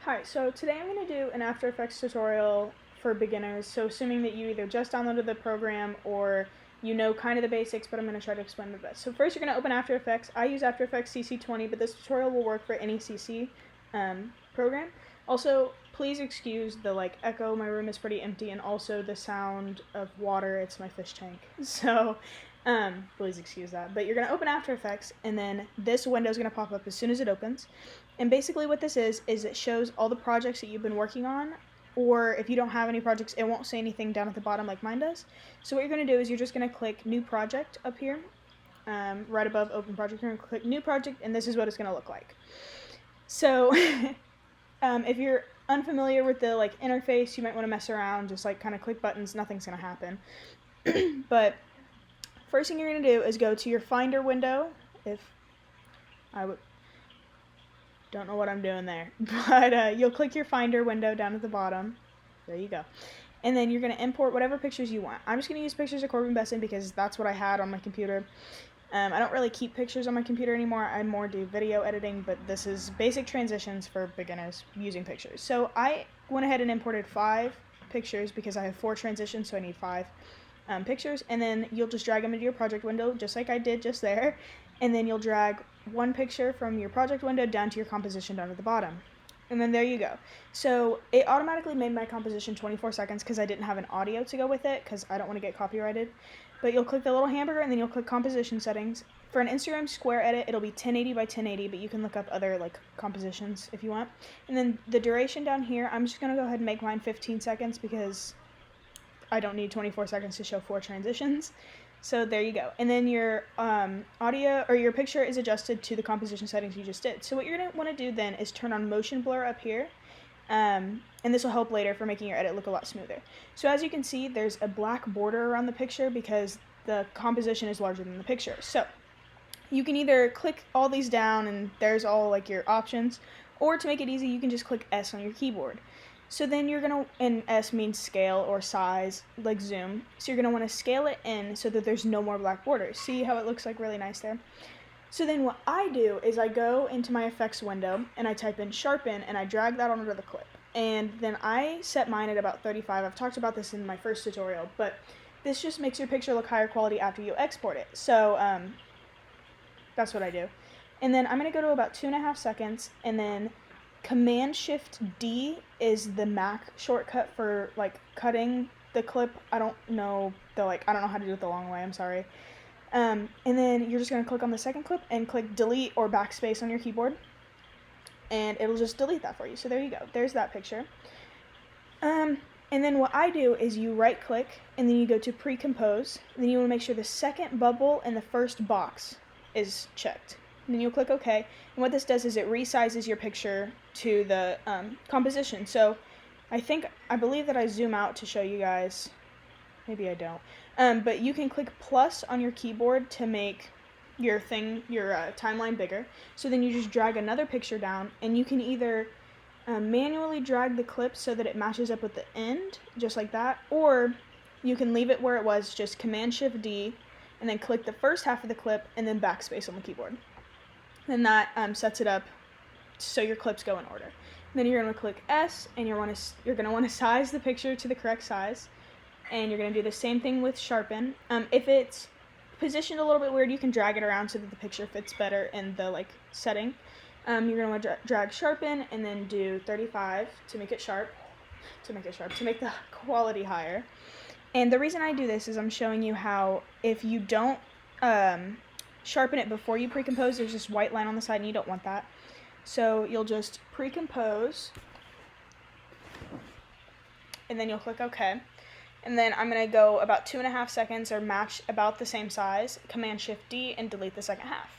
Hi, so today I'm going to do an After Effects tutorial for beginners, so assuming that you either just downloaded the program or you know kind of the basics, but I'm going to try to explain the best. So first you're going to open After Effects. I use After Effects CC20, but this tutorial will work for any CC program. Also, please excuse the echo, my room is pretty empty, and also the sound of water, it's my fish tank. So please excuse that. But you're going to open After Effects, and then this window is going to pop up as soon as it opens. And basically what this is it shows all the projects that you've been working on, or if you don't have any projects, it won't say anything down at the bottom like mine does. So what you're going to do is you're just going to click New Project up here, right above Open Project. You're going to click New Project, and this is what it's going to look like. So if you're unfamiliar with the interface, you might want to mess around, just kind of click buttons, nothing's going to happen. But first thing you're going to do is go to your Finder window. Don't know what I'm doing there, but you'll click your Finder window down at the bottom. There you go. And then you're going to import whatever pictures you want. I'm just going to use pictures of Corbin Besson because that's what I had on my computer. I don't really keep pictures on my computer anymore. I more do video editing, but this is basic transitions for beginners using pictures. So I went ahead and imported 5 pictures because I have 4 transitions, so I need 5 pictures. And then you'll just drag them into your project window, just like I did just there. And then you'll drag one picture from your project window down to your composition down at the bottom. And then there you go. So it automatically made my composition 24 seconds because I didn't have an audio to go with it because I don't want to get copyrighted. But you'll click the little hamburger and then you'll click composition settings. For an Instagram square edit, it'll be 1080 by 1080, but you can look up other compositions if you want. And then the duration down here, I'm just going to go ahead and make mine 15 seconds because I don't need 24 seconds to show 4 transitions. So there you go. And then your audio or your picture is adjusted to the composition settings you just did. So what you're going to want to do then is turn on motion blur up here. And this will help later for making your edit look a lot smoother. So as you can see, there's a black border around the picture because the composition is larger than the picture. So you can either click all these down and there's all your options, or to make it easy, you can just click S on your keyboard. So then you're going to, and S means scale or size, like zoom. So you're going to want to scale it in so that there's no more black borders. See how it looks really nice there? So then what I do is I go into my effects window and I type in sharpen and I drag that onto the clip. And then I set mine at about 35. I've talked about this in my first tutorial, but this just makes your picture look higher quality after you export it. So that's what I do. And then I'm going to go to about 2.5 seconds, and then Command-Shift-D is the Mac shortcut for cutting the clip. I don't know how to do it the long way, I'm sorry. And then you're just going to click on the second clip and click delete or backspace on your keyboard, and it'll just delete that for you. So there you go. There's that picture. And then what I do is you right click and then you go to pre-compose, and then you want to make sure the second bubble in the first box is checked. And then you'll click OK, and what this does is it resizes your picture to the composition. So I believe that I zoom out to show you guys. Maybe I don't. But you can click plus on your keyboard to make your timeline bigger. So then you just drag another picture down, and you can either manually drag the clip so that it matches up with the end, just like that, or you can leave it where it was, just Command-Shift-D, and then click the first half of the clip, and then backspace on the keyboard. And that sets it up so your clips go in order. And then you're going to click S, and you're going to want to size the picture to the correct size. And you're going to do the same thing with sharpen. If it's positioned a little bit weird, you can drag it around so that the picture fits better in the setting. You're going to want to drag sharpen and then do 35 to make it sharp, to make the quality higher. And the reason I do this is I'm showing you how if you don't sharpen it before you pre-compose, there's this white line on the side and you don't want that. So you'll just pre-compose and then you'll click OK. And then I'm going to go about 2.5 seconds or match about the same size, Command-Shift-D, and delete the second half.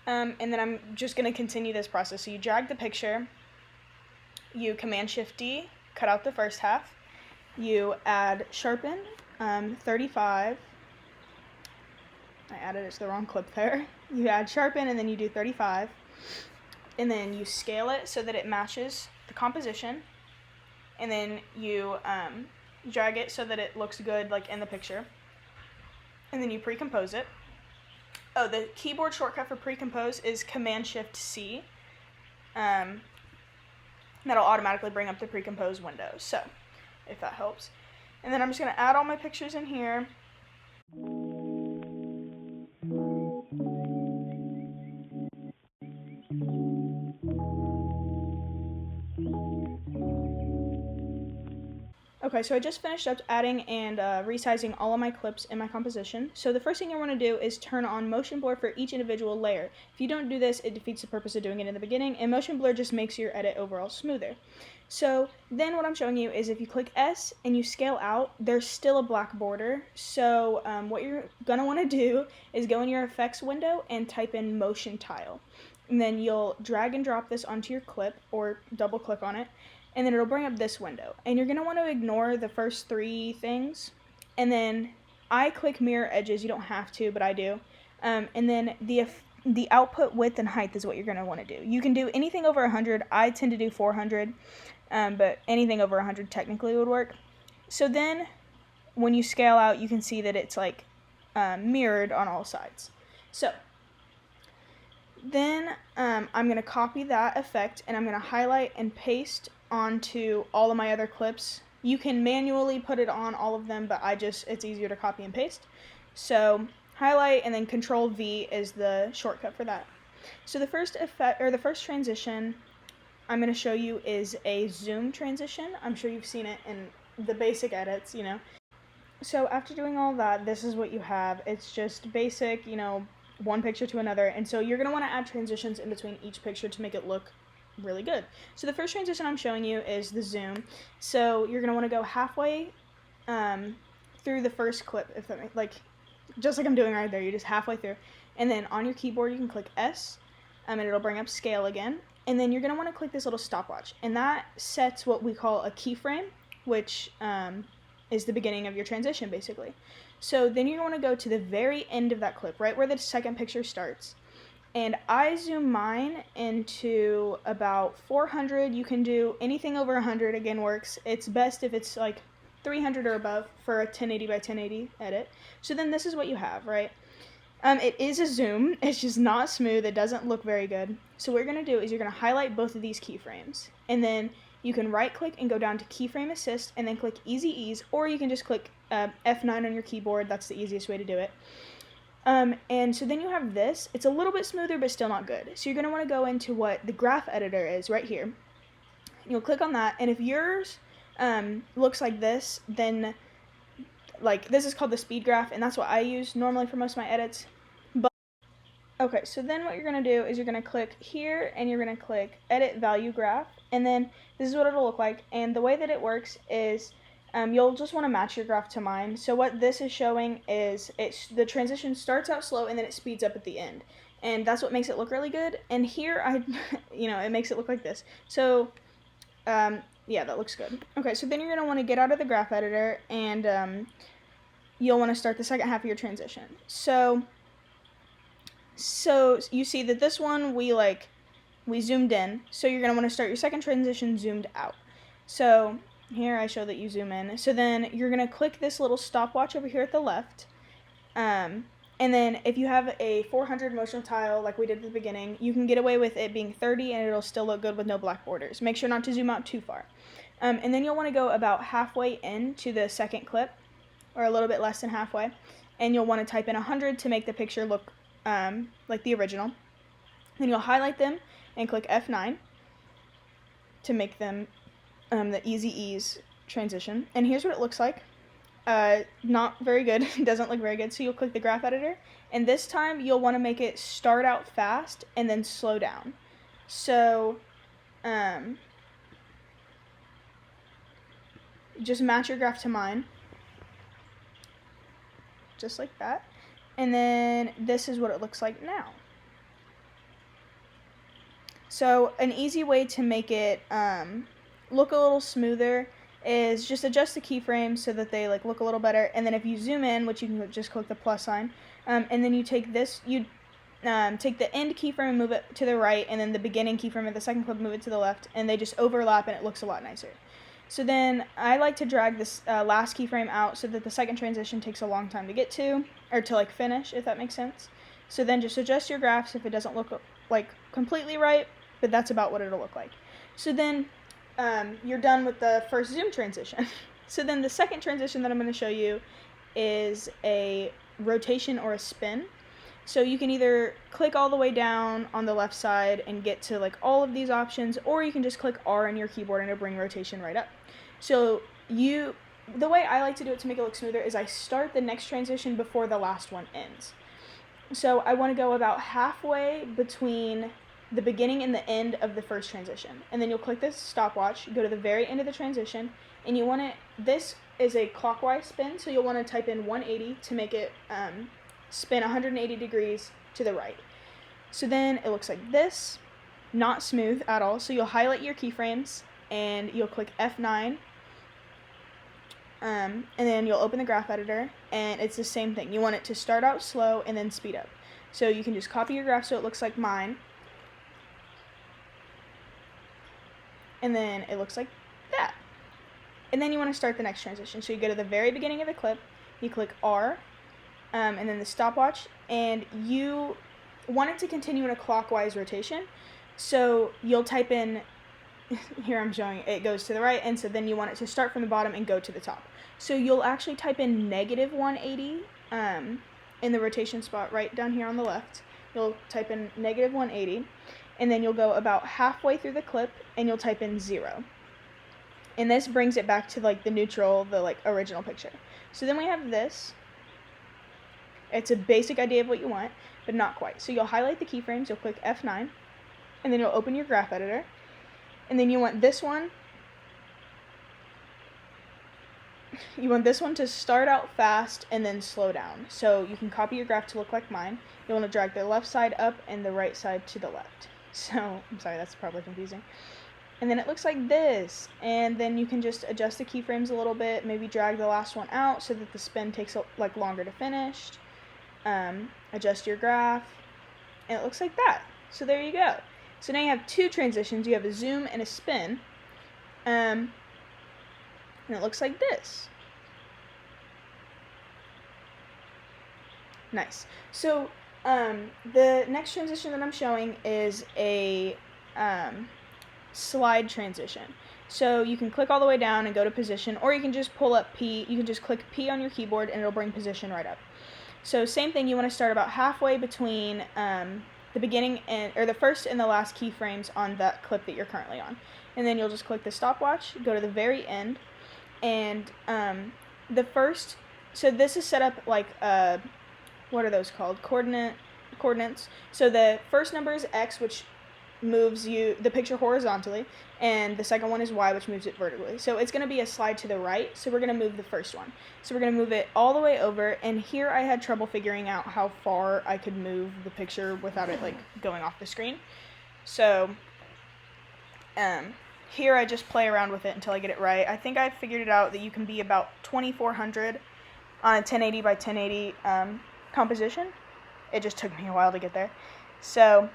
And then I'm just going to continue this process. So you drag the picture, you Command-Shift-D, cut out the first half, you add sharpen, 35, I added it to the wrong clip there. You add sharpen and then you do 35, and then you scale it so that it matches the composition, and then you drag it so that it looks good in the picture, and then you pre-compose it. Oh, the keyboard shortcut for pre-compose is Command-Shift-C. That'll automatically bring up the pre-composed window, so if that helps. And then I'm just going to add all my pictures in here. Okay, so I just finished up adding and resizing all of my clips in my composition. So the first thing you want to do is turn on motion blur for each individual layer. If you don't do this, it defeats the purpose of doing it in the beginning, and motion blur just makes your edit overall smoother. So then what I'm showing you is if you click S and you scale out, there's still a black border. So what you're going to want to do is go in your effects window and type in motion tile. And then you'll drag and drop this onto your clip or double click on it. And then it'll bring up this window. And you're going to want to ignore the first three things. And then I click mirror edges. You don't have to, but I do. And then the output width and height is what you're going to want to do. You can do anything over 100. I tend to do 400, but anything over 100 technically would work. So then when you scale out, you can see that it's like mirrored on all sides. So then I'm going to copy that effect and I'm going to highlight and paste onto all of my other clips. You can manually put it on all of them, but it's easier to copy and paste. So highlight and then Control V is the shortcut for that. So the first effect or the first transition I'm going to show you is a zoom transition. I'm sure you've seen it in the basic edits, you know. So after doing all that, this is what you have. It's just basic, you know, one picture to another, and so you're going to want to add transitions in between each picture to make it look really good. So the first transition I'm showing you is the zoom. So you're going to want to go halfway through the first clip, if that makes, just like I'm doing right there, you're just halfway through, and then on your keyboard you can click S, and it'll bring up scale again, and then you're going to want to click this little stopwatch, and that sets what we call a keyframe, which is the beginning of your transition basically. So then you want to go to the very end of that clip, right where the second picture starts. And I zoom mine into about 400. You can do anything over 100, again, works. It's best if it's like 300 or above for a 1080 by 1080 edit. So then this is what you have, right? It is a zoom. It's just not smooth. It doesn't look very good. So what you're going to do is you're going to highlight both of these keyframes. And then you can right click and go down to keyframe assist and then click easy ease, or you can just click F9 on your keyboard. That's the easiest way to do it. And so then you have this. It's a little bit smoother, but still not good. So you're going to want to go into what the graph editor is right here. You'll click on that, and if yours looks like this, then this is called the speed graph, and that's what I use normally for most of my edits. But okay, so then what you're going to do is you're going to click here, and you're going to click edit value graph, and then this is what it'll look like. And the way that it works is you'll just want to match your graph to mine. So what this is showing is the transition starts out slow and then it speeds up at the end. And that's what makes it look really good. And here, it makes it look like this. So, yeah, that looks good. Okay, so then you're going to want to get out of the graph editor and you'll want to start the second half of your transition. So you see that this one, we zoomed in. So you're going to want to start your second transition zoomed out. So here I show that you zoom in. So then you're going to click this little stopwatch over here at the left. And then if you have a 400 motion tile like we did at the beginning, you can get away with it being 30 and it'll still look good with no black borders. Make sure not to zoom out too far. And then you'll want to go about halfway into the second clip, or a little bit less than halfway. And you'll want to type in 100 to make the picture look like the original. Then you'll highlight them and click F9 to make them the easy ease transition. And here's what it looks like. Not very good. It doesn't look very good. So you'll click the graph editor, and this time you'll want to make it start out fast and then slow down. So just match your graph to mine, just like that. And then this is what it looks like now. So an easy way to make it look a little smoother is just adjust the keyframes so that they look a little better. And then if you zoom in, which you can just click the plus sign, and then you take this, take the end keyframe and move it to the right, and then the beginning keyframe of the second clip, move it to the left, and they just overlap and it looks a lot nicer. So then I like to drag this last keyframe out so that the second transition takes a long time to get to, or to finish, if that makes sense. So then just adjust your graphs if it doesn't look completely right, but that's about what it'll look like. So then you're done with the first zoom transition. So then the second transition that I'm going to show you is a rotation or a spin. So you can either click all the way down on the left side and get to like all of these options, or you can just click R on your keyboard and it'll bring rotation right up. So the way I like to do it to make it look smoother is I start the next transition before the last one ends. So I want to go about halfway between the beginning and the end of the first transition. And then you'll click this stopwatch, go to the very end of the transition, and you want it, this is a clockwise spin, so you'll want to type in 180 to make it spin 180 degrees to the right. So then it looks like this, not smooth at all. So you'll highlight your keyframes and you'll click F9. And then you'll open the graph editor, and it's the same thing. You want it to start out slow and then speed up. So you can just copy your graph so it looks like mine. And then it looks like that. And then you want to start the next transition. So you go to the very beginning of the clip, you click R, and then the stopwatch, and you want it to continue in a clockwise rotation. So you'll type in, here I'm showing it goes to the right, and so then you want it to start from the bottom and go to the top. So you'll actually type in negative 180 in the rotation spot right down here on the left. You'll type in negative 180, and then you'll go about halfway through the clip and you'll type in 0. And this brings it back to like the neutral, the like original picture. So then we have this. It's a basic idea of what you want, but not quite. So you'll highlight the keyframes, you'll click F9, and then you'll open your graph editor. And then you want this one to start out fast and then slow down. So you can copy your graph to look like mine. You'll want to drag the left side up and the right side to the left. So, I'm sorry, that's probably confusing. And then it looks like this. And then you can just adjust the keyframes a little bit, maybe drag the last one out so that the spin takes like longer to finish. Adjust your graph, and it looks like that. So there you go. So now you have two transitions. You have a zoom and a spin. And it looks like this. Nice. So the next transition that I'm showing is a slide transition. So you can click all the way down and go to position, or you can just pull up P. You can just click P on your keyboard and it'll bring position right up. So same thing, you want to start about halfway between the beginning or the first and the last keyframes on that clip that you're currently on. And then you'll just click the stopwatch, go to the very end, and so this is set up like, what are those called? Coordinates. So the first number is X, which moves the picture horizontally, and the second one is Y, which moves it vertically. So it's going to be a slide to the right, so we're going to move the first one. So we're going to move it all the way over, and here I had trouble figuring out how far I could move the picture without it like going off the screen. So here I just play around with it until I get it right. I think I figured it out that you can be about 2400 on a 1080 by 1080 composition. It just took me a while to get there. So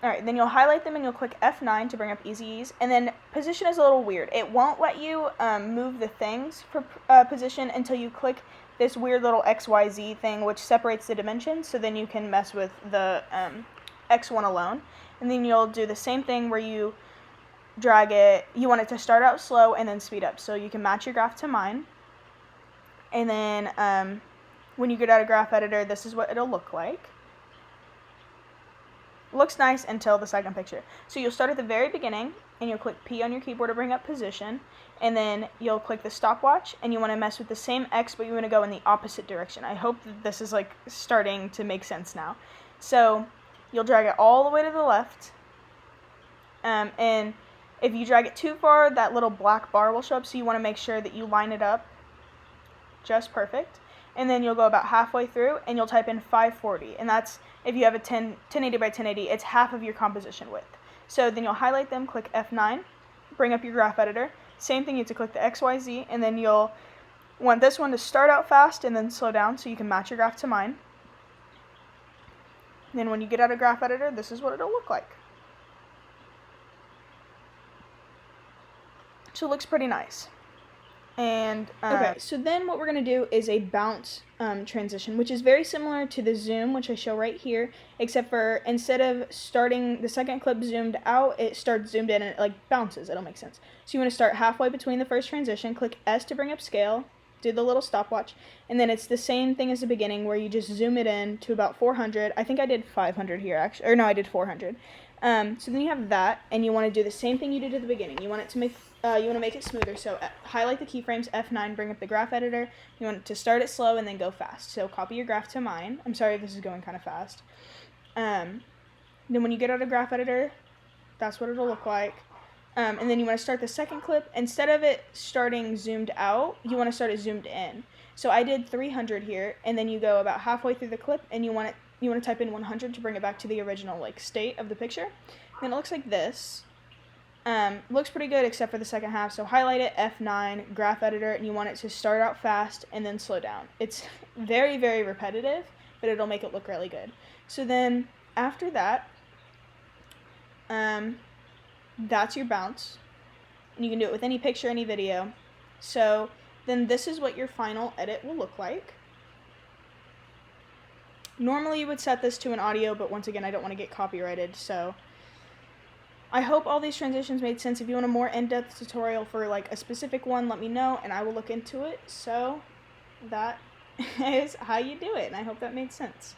alright, then you'll highlight them and you'll click F9 to bring up Easy Ease. And then position is a little weird. It won't let you move the things for position until you click this weird little XYZ thing, which separates the dimensions. So then you can mess with the X1 alone. And then you'll do the same thing where you drag it. You want it to start out slow and then speed up. So you can match your graph to mine. And then when you get out of graph editor, this is what it'll look like. Looks nice until the second picture. So you'll start at the very beginning and you'll click P on your keyboard to bring up position, and then you'll click the stopwatch and you want to mess with the same X, but you want to go in the opposite direction. I hope that this is like starting to make sense now. So you'll drag it all the way to the left, and if you drag it too far, that little black bar will show up, so you want to make sure that you line it up just perfect. And then you'll go about halfway through and you'll type in 540, and that's, if you have a 1080 by 1080, it's half of your composition width. So then you'll highlight them, click F9, bring up your graph editor. Same thing, you have to click the XYZ, and then you'll want this one to start out fast and then slow down so you can match your graph to mine. Then when you get out of graph editor, this is what it'll look like. So it looks pretty nice. And okay, so then what we're going to do is a bounce transition, which is very similar to the zoom, which I show right here, except for instead of starting the second clip zoomed out, it starts zoomed in and it like bounces. It'll make sense. So you want to start halfway between the first transition, click S to bring up scale, do the little stopwatch, and then it's the same thing as the beginning where you just zoom it in to about 400. I think I did 500 here actually, or no, I did 400. So then you have that, and you want to do the same thing you did at the beginning. You want it to make you want to make it smoother. So highlight the keyframes, F9, bring up the graph editor. You want to start it slow and then go fast. So copy your graph to mine. I'm sorry if this is going kind of fast. Then when you get out of graph editor, that's what it'll look like. And then you want to start the second clip. Instead of it starting zoomed out, you want to start it zoomed in. So I did 300 here, and then you go about halfway through the clip, and you want to type in 100 to bring it back to the original like state of the picture. Then it looks like this. Looks pretty good except for the second half. So highlight it, F9, graph editor, and you want it to start out fast and then slow down. It's very, very repetitive, but it'll make it look really good. So then after that, that's your bounce. And you can do it with any picture, any video. So then this is what your final edit will look like. Normally you would set this to an audio, but once again, I don't want to get copyrighted, so I hope all these transitions made sense. If you want a more in-depth tutorial for like a specific one, let me know and I will look into it. So that is how you do it, and I hope that made sense.